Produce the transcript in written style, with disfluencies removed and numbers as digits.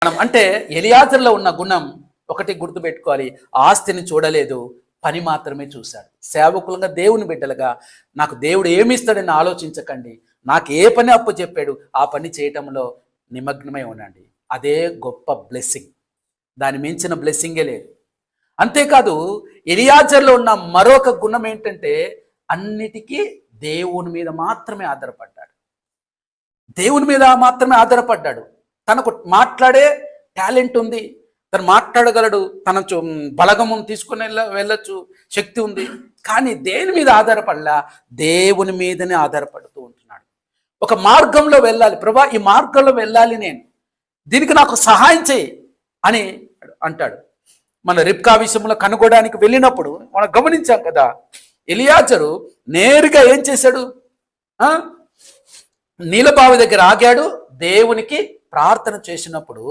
మనం అంటే ఎలియాజర్లో ఉన్న గుణం ఒకటి గుర్తుపెట్టుకోవాలి. ఆస్తిని చూడలేదు, పని మాత్రమే చూశాడు. సేవకులుగా, దేవుని బిడ్డలుగా నాకు దేవుడు ఏమి ఇస్తాడని ఆలోచించకండి. నాకు ఏ పని అప్పు చెప్పాడు ఆ పని చేయటంలో నిమగ్నమై ఉండండి. అదే గొప్ప బ్లెస్సింగ్. దాని మించిన బ్లెస్సింగే లేదు. అంతేకాదు, ఎలియాజర్లో ఉన్న మరొక గుణం ఏంటంటే అన్నిటికీ దేవుని మీద మాత్రమే ఆధారపడ్డాడు. దేవుని మీద మాత్రమే ఆధారపడ్డాడు. తనకు మాట్లాడే టాలెంట్ ఉంది, తను మాట్లాడగలడు, తన బలగమును తీసుకుని వెళ్ళొచ్చు, శక్తి ఉంది. కానీ దేని మీద ఆధారపడలా, దేవుని మీదనే ఆధారపడుతూ ఉంటున్నాడు. ఒక మార్గంలో వెళ్ళాలి, ప్రభా ఈ మార్గంలో వెళ్ళాలి, నేను దీనికి నాకు సహాయం చేయి అని అంటాడు. మన రిబ్కా విషయంలో కనుగొనడానికి వెళ్ళినప్పుడు మనం గమనించాం కదా, ఎలియాజరు నేరుగా ఏం చేశాడు, నీలబావి దగ్గర ఆగాడు, దేవునికి ప్రార్థన చేసినప్పుడు